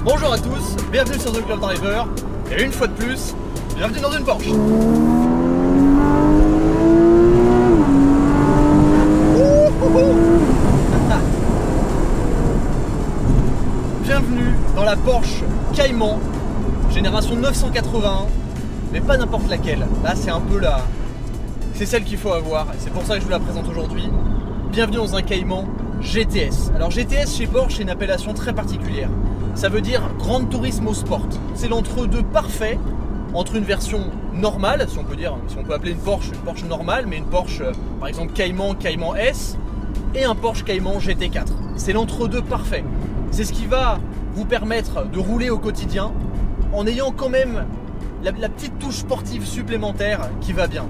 Bonjour à tous, bienvenue sur The Club Driver, et une fois de plus, bienvenue dans une Porsche. Bienvenue dans la Porsche Cayman, génération 981, mais pas n'importe laquelle. Là c'est un peu la... c'est celle qu'il faut avoir, et c'est pour ça que je vous la présente aujourd'hui. Bienvenue dans un Cayman GTS. Alors GTS chez Porsche, c'est une appellation très particulière. Ça veut dire Gran Turismo Sport. C'est l'entre-deux parfait entre une version normale, si on peut dire, si on peut appeler une Porsche normale, mais une Porsche par exemple Cayman S, et un Porsche Cayman GT4. C'est l'entre-deux parfait. C'est ce qui va vous permettre de rouler au quotidien en ayant quand même la petite touche sportive supplémentaire qui va bien.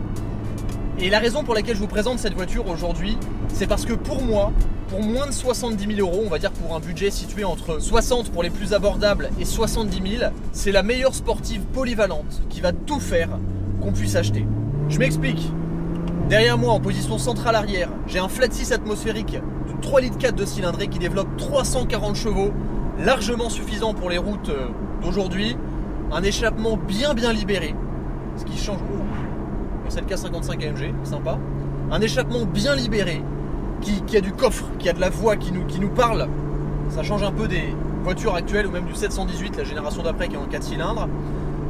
Et la raison pour laquelle je vous présente cette voiture aujourd'hui, c'est parce que pour moi, pour moins de 70 000 €, on va dire pour un budget situé entre 60 pour les plus abordables et 70 000, c'est la meilleure sportive polyvalente qui va tout faire qu'on puisse acheter. Je m'explique. Derrière moi, en position centrale arrière, j'ai un flat 6 atmosphérique de 3,4 litres de cylindrée qui développe 340 chevaux, largement suffisant pour les routes d'aujourd'hui. Un échappement bien libéré, ce qui change. C'est le K55 AMG, sympa. Un échappement bien libéré, qui a du coffre, qui a de la voix, qui nous parle. Ça change un peu des voitures actuelles ou même du 718, la génération d'après qui est en 4 cylindres.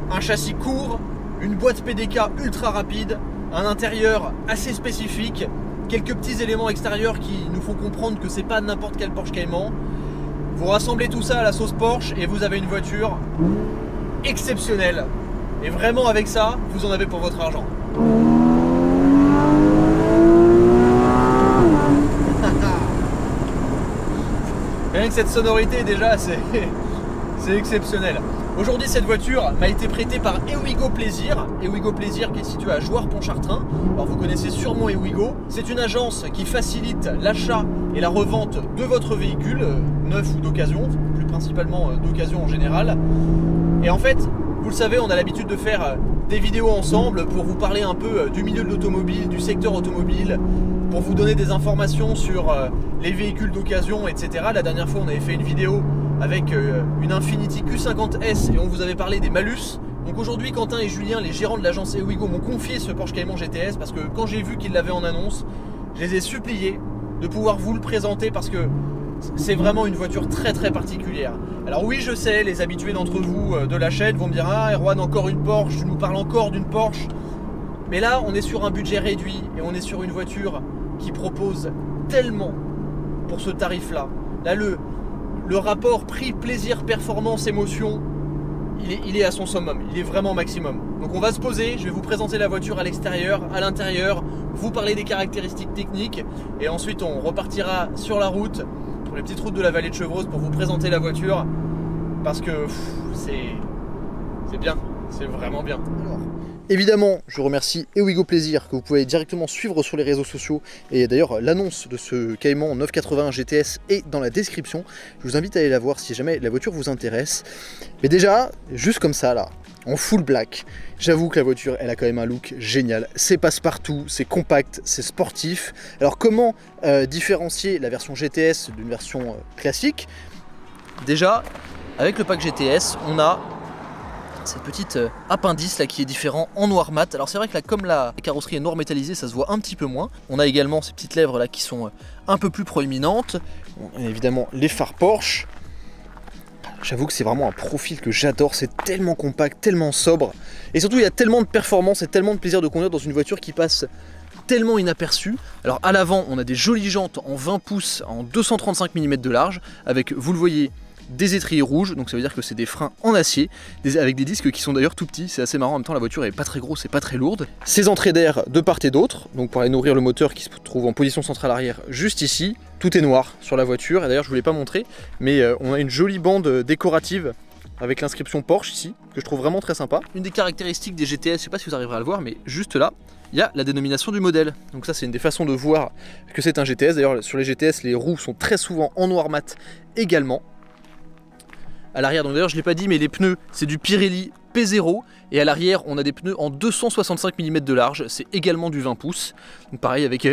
Un châssis court, une boîte PDK ultra rapide, un intérieur assez spécifique, quelques petits éléments extérieurs qui nous font comprendre que c'est pas n'importe quel Porsche Cayman. Vous rassemblez tout ça à la sauce Porsche et vous avez une voiture exceptionnelle. Et vraiment avec ça, vous en avez pour votre argent. Rien que cette sonorité déjà, c'est exceptionnel. Aujourd'hui, cette voiture m'a été prêtée par Ewigo Plaisir. Ewigo Plaisir qui est situé à Jouarre-Pontchartrain. Alors vous connaissez sûrement Ewigo. C'est une agence qui facilite l'achat et la revente de votre véhicule, neuf ou d'occasion, plus principalement d'occasion en général. Et en fait, vous le savez, on a l'habitude de faire des vidéos ensemble pour vous parler un peu du milieu de l'automobile, du secteur automobile, pour vous donner des informations sur les véhicules d'occasion, etc. La dernière fois, on avait fait une vidéo avec une Infiniti Q50S et on vous avait parlé des malus. Donc aujourd'hui, Quentin et Julien, les gérants de l'agence Ewigo, m'ont confié ce Porsche Cayman GTS parce que quand j'ai vu qu'ils l'avaient en annonce, je les ai suppliés de pouvoir vous le présenter parce que c'est vraiment une voiture très particulière. Alors oui, je sais, les habitués d'entre vous de la chaîne vont me dire « Ah Erwan, encore une Porsche, tu nous parles encore d'une Porsche ». Mais là, on est sur un budget réduit et on est sur une voiture qui propose tellement pour ce tarif-là. Là, le rapport prix, plaisir, performance, émotion, il est à son summum, il est vraiment maximum. Donc on va se poser, je vais vous présenter la voiture à l'extérieur, à l'intérieur, vous parler des caractéristiques techniques et ensuite on repartira sur la route, sur les petites routes de la vallée de Chevreuse pour vous présenter la voiture parce que c'est bien, c'est vraiment bien. Alors, évidemment, je remercie Ewigo Plaisir que vous pouvez directement suivre sur les réseaux sociaux et d'ailleurs l'annonce de ce Cayman 981 GTS est dans la description. Je vous invite à aller la voir si jamais la voiture vous intéresse. Mais déjà, juste comme ça là, en full black, j'avoue que la voiture elle a quand même un look génial. C'est passe-partout, c'est compact, c'est sportif. Alors comment différencier la version GTS d'une version classique? Déjà, avec le pack GTS, on a cette petite appendice là qui est différent en noir mat. Alors c'est vrai que là, comme la carrosserie est noir métallisée, ça se voit un petit peu moins. On a également ces petites lèvres là qui sont un peu plus proéminentes. On a évidemment les phares Porsche. J'avoue que c'est vraiment un profil que j'adore, c'est tellement compact, tellement sobre. Et surtout il y a tellement de performance et tellement de plaisir de conduire dans une voiture qui passe tellement inaperçue. Alors à l'avant on a des jolies jantes en 20 pouces en 235 mm de large avec, vous le voyez, des étriers rouges, donc ça veut dire que c'est des freins en acier, avec des disques qui sont d'ailleurs tout petits, c'est assez marrant, en même temps la voiture est pas très grosse et pas très lourde. Ces entrées d'air de part et d'autre, donc pour aller nourrir le moteur qui se trouve en position centrale arrière juste ici, tout est noir sur la voiture, et d'ailleurs je vous l'ai pas montré, mais on a une jolie bande décorative avec l'inscription Porsche ici, que je trouve vraiment très sympa. Une des caractéristiques des GTS, je sais pas si vous arriverez à le voir, mais juste là, il y a la dénomination du modèle. Donc ça c'est une des façons de voir que c'est un GTS, d'ailleurs sur les GTS les roues sont très souvent en noir mat également. À l'arrière, donc d'ailleurs je ne l'ai pas dit, mais les pneus c'est du Pirelli P0 et à l'arrière on a des pneus en 265 mm de large, c'est également du 20 pouces, donc pareil avec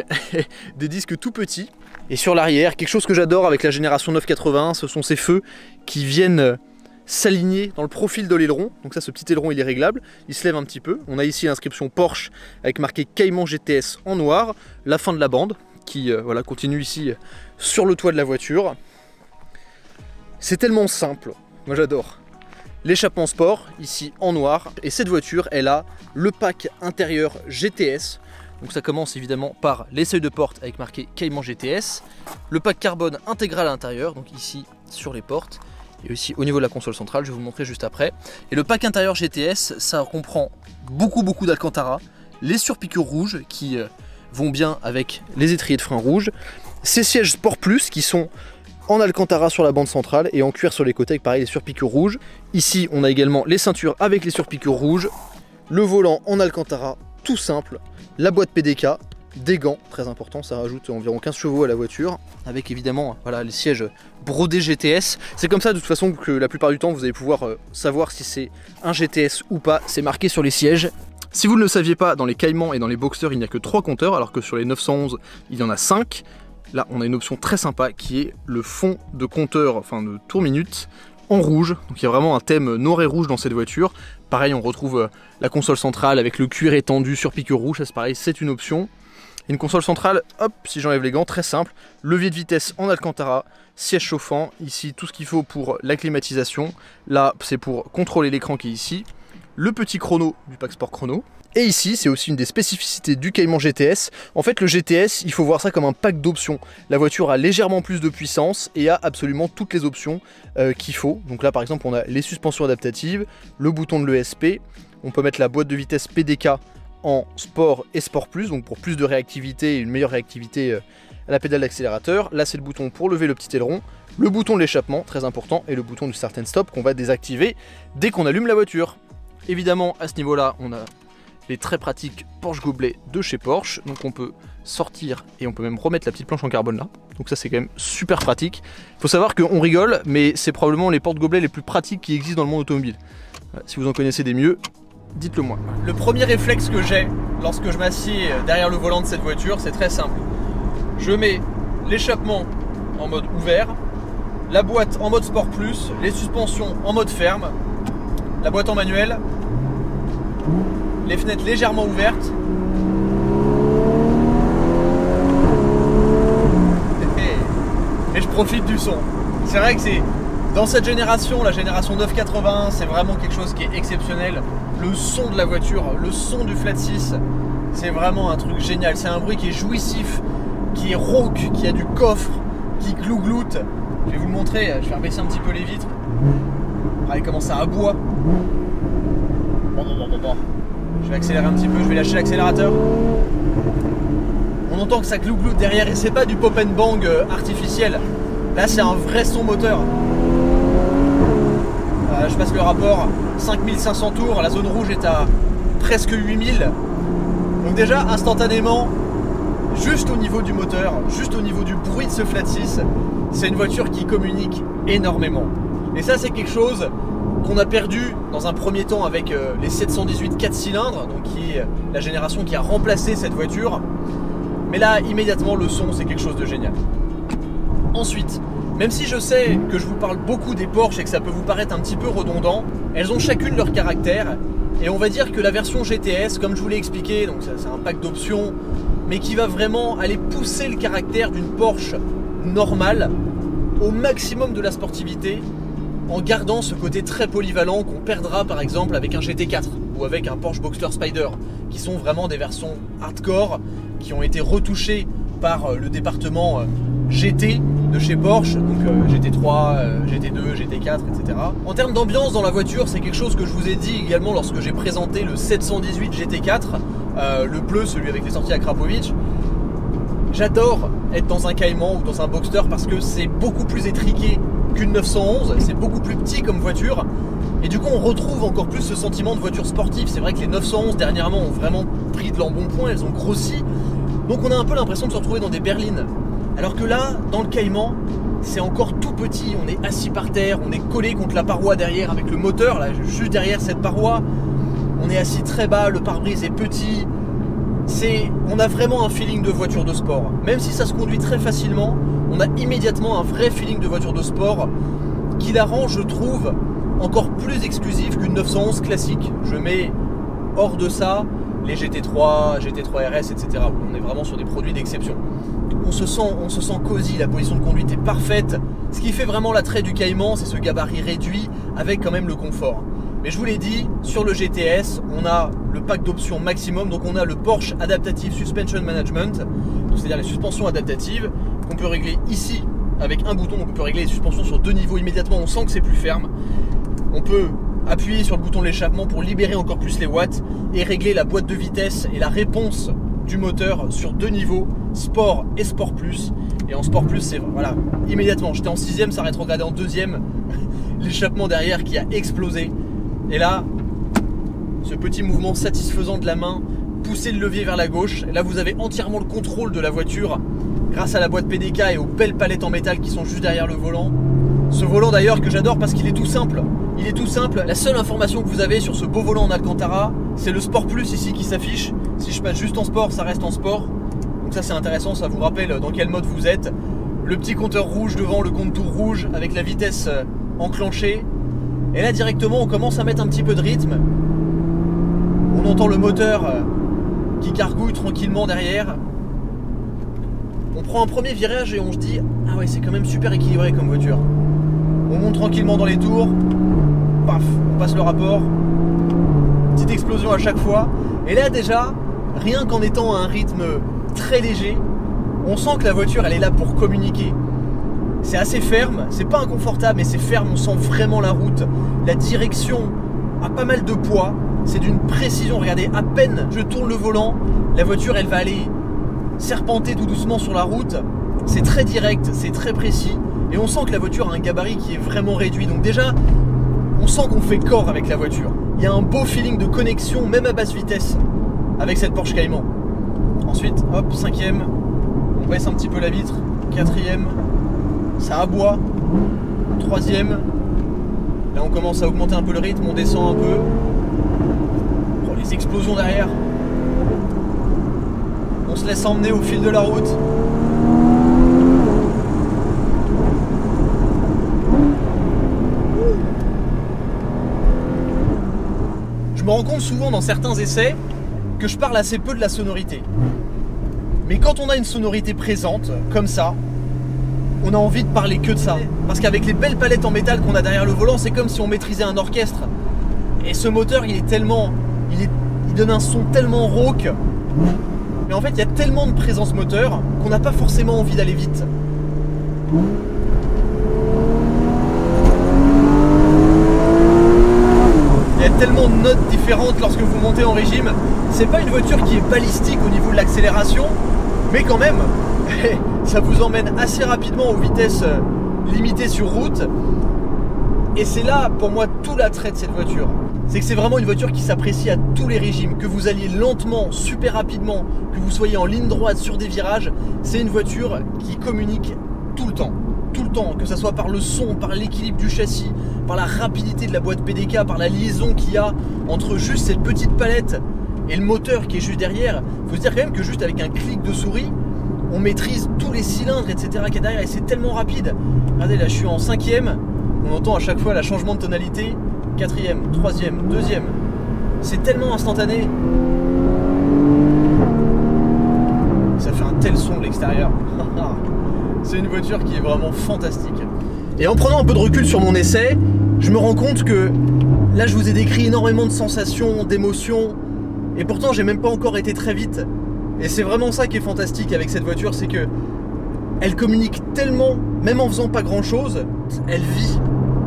des disques tout petits. Et sur l'arrière, quelque chose que j'adore avec la génération 981, ce sont ces feux qui viennent s'aligner dans le profil de l'aileron. Donc ça, ce petit aileron, il est réglable, il se lève un petit peu. On a ici l'inscription Porsche avec marqué Cayman GTS en noir, la fin de la bande qui voilà, continue ici sur le toit de la voiture. C'est tellement simple, moi j'adore. L'échappement sport, ici en noir, et cette voiture, elle a le pack intérieur GTS. Donc ça commence évidemment par les seuils de porte avec marqué Cayman GTS, le pack carbone intégral à l'intérieur, donc ici sur les portes, et aussi au niveau de la console centrale, je vais vous montrer juste après. Et le pack intérieur GTS, ça comprend beaucoup d'Alcantara, les surpiqûres rouges qui vont bien avec les étriers de frein rouges, ces sièges Sport Plus qui sont en Alcantara sur la bande centrale et en cuir sur les côtés avec pareil les surpiqûres rouges. Ici on a également les ceintures avec les surpiqûres rouges, le volant en Alcantara tout simple, la boîte PDK, des gants, très important, ça rajoute environ 15 chevaux à la voiture, avec évidemment voilà, les sièges brodés GTS. C'est comme ça de toute façon que la plupart du temps vous allez pouvoir savoir si c'est un GTS ou pas, c'est marqué sur les sièges. Si vous ne le saviez pas, dans les Cayman et dans les Boxster il n'y a que 3 compteurs, alors que sur les 911 il y en a 5. Là on a une option très sympa qui est le fond de compteur, enfin de tour minute, en rouge. Donc il y a vraiment un thème noir et rouge dans cette voiture. Pareil, on retrouve la console centrale avec le cuir étendu sur piqûre rouge, ça c'est pareil, c'est une option. Une console centrale, hop, si j'enlève les gants, très simple. Levier de vitesse en Alcantara, siège chauffant, ici tout ce qu'il faut pour la climatisation. Là, c'est pour contrôler l'écran qui est ici. Le petit chrono du pack sport chrono. Et ici, c'est aussi une des spécificités du Cayman GTS. En fait, le GTS, il faut voir ça comme un pack d'options. La voiture a légèrement plus de puissance et a absolument toutes les options qu'il faut. Donc là, par exemple, on a les suspensions adaptatives, le bouton de l'ESP. On peut mettre la boîte de vitesse PDK en sport et sport plus, donc pour plus de réactivité et une meilleure réactivité à la pédale d'accélérateur. Là, c'est le bouton pour lever le petit aileron, le bouton de l'échappement, très important, et le bouton du start and stop qu'on va désactiver dès qu'on allume la voiture. Évidemment, à ce niveau-là, on a les très pratiques Porsche gobelets de chez Porsche, donc on peut sortir et on peut même remettre la petite planche en carbone là, donc ça c'est quand même super pratique. Il faut savoir qu'on rigole, mais c'est probablement les porte-gobelets les plus pratiques qui existent dans le monde automobile. Si vous en connaissez des mieux, dites-le moi. Le premier réflexe que j'ai lorsque je m'assieds derrière le volant de cette voiture, c'est très simple. Je mets l'échappement en mode ouvert, la boîte en mode sport plus, les suspensions en mode ferme, la boîte en manuel, les fenêtres légèrement ouvertes. Et je profite du son. C'est vrai que c'est dans cette génération, la génération 981, c'est vraiment quelque chose qui est exceptionnel. Le son de la voiture, le son du flat 6, c'est vraiment un truc génial. C'est un bruit qui est jouissif, qui est rauque, qui a du coffre, qui glougloute. Je vais vous le montrer, je vais rebaisser un petit peu les vitres. Regardez comment ça aboie. Bon. Je vais accélérer un petit peu, je vais lâcher l'accélérateur. On entend que ça glougloute derrière et c'est pas du pop and bang artificiel. Là c'est un vrai son moteur. Je passe le rapport 5500 tours, la zone rouge est à presque 8000. Donc déjà instantanément, juste au niveau du moteur, juste au niveau du bruit de ce flat 6, c'est une voiture qui communique énormément. Et ça c'est quelque chose qu'on a perdu dans un premier temps avec les 718 4 cylindres, donc qui est la génération qui a remplacé cette voiture. Mais là, immédiatement, le son, c'est quelque chose de génial. Ensuite, même si je sais que je vous parle beaucoup des Porsche et que ça peut vous paraître un petit peu redondant, elles ont chacune leur caractère. Et on va dire que la version GTS, comme je vous l'ai expliqué, donc c'est un pack d'options, mais qui va vraiment aller pousser le caractère d'une Porsche normale au maximum de la sportivité, en gardant ce côté très polyvalent qu'on perdra par exemple avec un GT4 ou avec un Porsche Boxster Spider, qui sont vraiment des versions hardcore, qui ont été retouchées par le département GT de chez Porsche, donc GT3, GT2, GT4, etc. En termes d'ambiance dans la voiture, c'est quelque chose que je vous ai dit également lorsque j'ai présenté le 718 GT4, le bleu, celui avec les sorties à Krapovic. J'adore être dans un Cayman ou dans un Boxster parce que c'est beaucoup plus étriqué qu'une 911, c'est beaucoup plus petit comme voiture et du coup on retrouve encore plus ce sentiment de voiture sportive. C'est vrai que les 911 dernièrement ont vraiment pris de l'embonpoint, elles ont grossi, donc on a un peu l'impression de se retrouver dans des berlines, alors que là dans le Cayman c'est encore tout petit, on est assis par terre, on est collé contre la paroi derrière avec le moteur là juste derrière cette paroi, on est assis très bas, le pare-brise est petit. On a vraiment un feeling de voiture de sport. Même si ça se conduit très facilement, on a immédiatement un vrai feeling de voiture de sport qui la rend, je trouve, encore plus exclusif qu'une 911 classique. Je mets hors de ça les GT3, GT3 RS, etc. On est vraiment sur des produits d'exception. On se sent cosy, la position de conduite est parfaite. Ce qui fait vraiment l'attrait du Cayman, c'est ce gabarit réduit avec quand même le confort. Mais je vous l'ai dit, sur le GTS, on a le pack d'options maximum. Donc on a le Porsche Adaptive Suspension Management, c'est-à-dire les suspensions adaptatives qu'on peut régler ici avec un bouton. On peut régler les suspensions sur 2 niveaux immédiatement, on sent que c'est plus ferme. On peut appuyer sur le bouton de l'échappement pour libérer encore plus les watts et régler la boîte de vitesse et la réponse du moteur sur 2 niveaux, Sport et Sport Plus. Et en Sport Plus, c'est voilà, immédiatement, j'étais en 6ème, ça rétrogradait en 2ème, l'échappement derrière qui a explosé. Et là, ce petit mouvement satisfaisant de la main, pousser le levier vers la gauche. Et là, vous avez entièrement le contrôle de la voiture grâce à la boîte PDK et aux belles palettes en métal qui sont juste derrière le volant. Ce volant d'ailleurs que j'adore parce qu'il est tout simple. Il est tout simple. La seule information que vous avez sur ce beau volant en Alcantara, c'est le Sport Plus ici qui s'affiche. Si je passe juste en sport, ça reste en sport. Donc ça c'est intéressant, ça vous rappelle dans quel mode vous êtes. Le petit compteur rouge devant, le contour rouge avec la vitesse enclenchée. Et là directement on commence à mettre un petit peu de rythme. On entend le moteur qui gargouille tranquillement derrière. On prend un premier virage et on se dit ah ouais, c'est quand même super équilibré comme voiture. On monte tranquillement dans les tours, paf, on passe le rapport, petite explosion à chaque fois. Et là déjà, rien qu'en étant à un rythme très léger, on sent que la voiture elle est là pour communiquer. C'est assez ferme, c'est pas inconfortable mais c'est ferme, on sent vraiment la route. La direction a pas mal de poids, c'est d'une précision, regardez, à peine je tourne le volant, la voiture elle va aller serpenter tout doucement sur la route. C'est très direct, c'est très précis et on sent que la voiture a un gabarit qui est vraiment réduit. Donc déjà, on sent qu'on fait corps avec la voiture. Il y a un beau feeling de connexion, même à basse vitesse, avec cette Porsche Cayman. Ensuite, hop, 5ème, on baisse un petit peu la vitre, 4ème, ça aboie, 3ème, là on commence à augmenter un peu le rythme, on descend un peu. Oh, les explosions derrière. On se laisse emmener au fil de la route. Je me rends compte souvent dans certains essais que je parle assez peu de la sonorité. Mais quand on a une sonorité présente, comme ça, on a envie de parler que de ça. Parce qu'avec les belles palettes en métal qu'on a derrière le volant, c'est comme si on maîtrisait un orchestre. Et ce moteur, il est tellement... Il donne un son tellement rauque. Mais en fait, il y a tellement de présence moteur qu'on n'a pas forcément envie d'aller vite. Il y a tellement de notes différentes lorsque vous montez en régime. C'est pas une voiture qui est balistique au niveau de l'accélération, mais quand même, ça vous emmène assez rapidement aux vitesses limitées sur route. Et c'est là, pour moi, tout l'attrait de cette voiture. C'est que c'est vraiment une voiture qui s'apprécie à tous les régimes. Que vous alliez lentement, super rapidement, que vous soyez en ligne droite sur des virages, c'est une voiture qui communique tout le temps. Tout le temps, que ce soit par le son, par l'équilibre du châssis, par la rapidité de la boîte PDK, par la liaison qu'il y a entre juste cette petite palette et le moteur qui est juste derrière. Il faut se dire quand même que juste avec un clic de souris, on maîtrise tous les cylindres, etc. qu'il y a derrière et c'est tellement rapide. Regardez, là je suis en 5ème, on entend à chaque fois le changement de tonalité. 4ème, 3ème, 2ème. C'est tellement instantané. Ça fait un tel son de l'extérieur. C'est une voiture qui est vraiment fantastique. Et en prenant un peu de recul sur mon essai, je me rends compte que là je vous ai décrit énormément de sensations, d'émotions, et pourtant j'ai même pas encore été très vite. Et c'est vraiment ça qui est fantastique avec cette voiture, c'est que elle communique tellement, même en faisant pas grand chose, elle vit.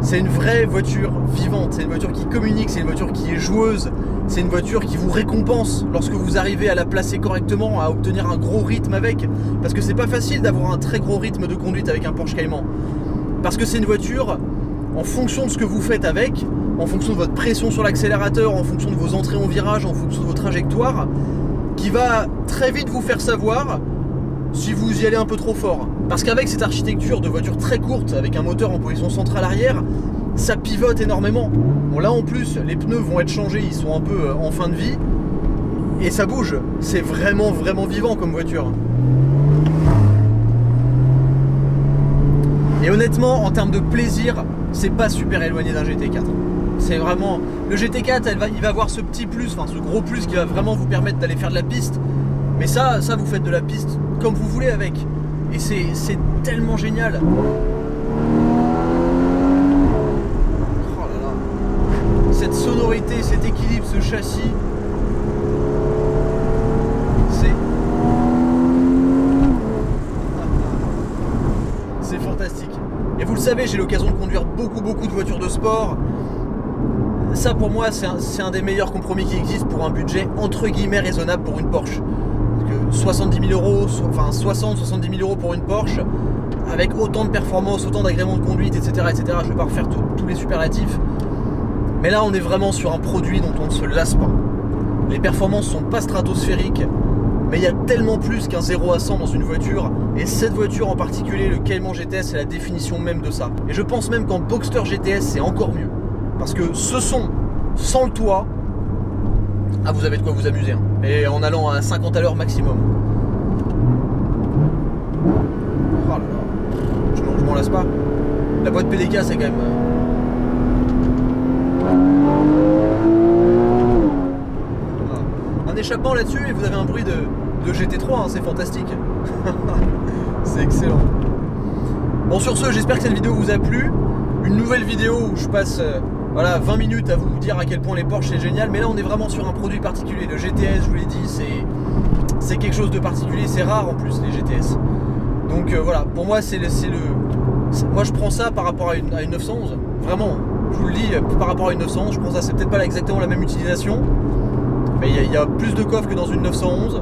C'est une vraie voiture vivante, c'est une voiture qui communique, c'est une voiture qui est joueuse, c'est une voiture qui vous récompense lorsque vous arrivez à la placer correctement, à obtenir un gros rythme avec. Parce que c'est pas facile d'avoir un très gros rythme de conduite avec un Porsche Cayman. Parce que c'est une voiture, en fonction de ce que vous faites avec, en fonction de votre pression sur l'accélérateur, en fonction de vos entrées en virage, en fonction de vos trajectoires, qui va très vite vous faire savoir si vous y allez un peu trop fort. Parce qu'avec cette architecture de voiture très courte, avec un moteur en position centrale arrière, ça pivote énormément. Bon là en plus, les pneus vont être changés, ils sont un peu en fin de vie, et ça bouge. C'est vraiment vivant comme voiture. Et honnêtement, en termes de plaisir, c'est pas super éloigné d'un GT4. C'est vraiment... Le GT4, il va avoir ce petit plus, enfin ce gros plus qui va vraiment vous permettre d'aller faire de la piste. Mais ça vous faites de la piste comme vous voulez avec. Et c'est tellement génial. Oh là là. Cette sonorité, cet équilibre, ce châssis. C'est fantastique. Et vous le savez, j'ai l'occasion de conduire beaucoup de voitures de sport. Ça pour moi c'est un des meilleurs compromis qui existe pour un budget entre guillemets raisonnable pour une Porsche. Parce que 70 000 euros, enfin 60-70 000 euros pour une Porsche, avec autant de performance, autant d'agréments de conduite, etc. Je ne vais pas refaire tous les superlatifs. Mais là on est vraiment sur un produit dont on ne se lasse pas. Les performances sont pas stratosphériques, mais il y a tellement plus qu'un 0 à 100 dans une voiture, et cette voiture en particulier, le Cayman GTS, c'est la définition même de ça. Et je pense même qu'en Boxster GTS, c'est encore mieux. Parce que ce son, sans le toit, ah, vous avez de quoi vous amuser, hein. Et en allant à 50 à l'heure maximum. Oh là là, je m'en lasse pas. La boîte PDK, c'est quand même... Un échappement là-dessus et vous avez un bruit de GT3, hein, c'est fantastique. C'est excellent. Bon, sur ce, j'espère que cette vidéo vous a plu. Une nouvelle vidéo où je passe voilà, 20 minutes à vous dire à quel point les Porsche c'est génial. Mais là on est vraiment sur un produit particulier. Le GTS, je vous l'ai dit, c'est quelque chose de particulier. C'est rare en plus les GTS. Donc voilà, pour moi moi je prends ça par rapport à une 911. Vraiment, je vous le dis, par rapport à une 911, je prends ça. C'est peut-être pas exactement la même utilisation, mais il y a plus de coffre que dans une 911.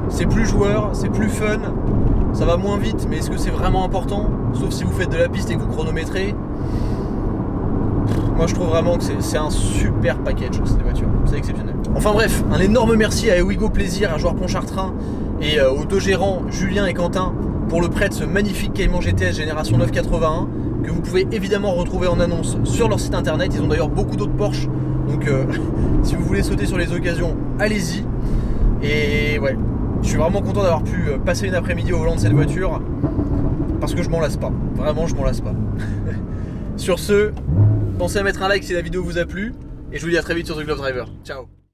C'est plus joueur, c'est plus fun. Ça va moins vite, mais est-ce que c'est vraiment important? Sauf si vous faites de la piste et que vous chronométrez. Moi je trouve vraiment que c'est un super package cette voiture, c'est exceptionnel. Enfin bref, un énorme merci à Ewigo Plaisir, à Joueur Pontchartrain et aux deux gérants Julien et Quentin pour le prêt de ce magnifique Cayman GTS génération 981 que vous pouvez évidemment retrouver en annonce sur leur site internet. Ils ont d'ailleurs beaucoup d'autres Porsche, donc si vous voulez sauter sur les occasions, allez-y. Et ouais, je suis vraiment content d'avoir pu passer une après-midi au volant de cette voiture parce que je m'en lasse pas, vraiment je m'en lasse pas. Sur ce, pensez à mettre un like si la vidéo vous a plu et je vous dis à très vite sur The Glove Driver. Ciao.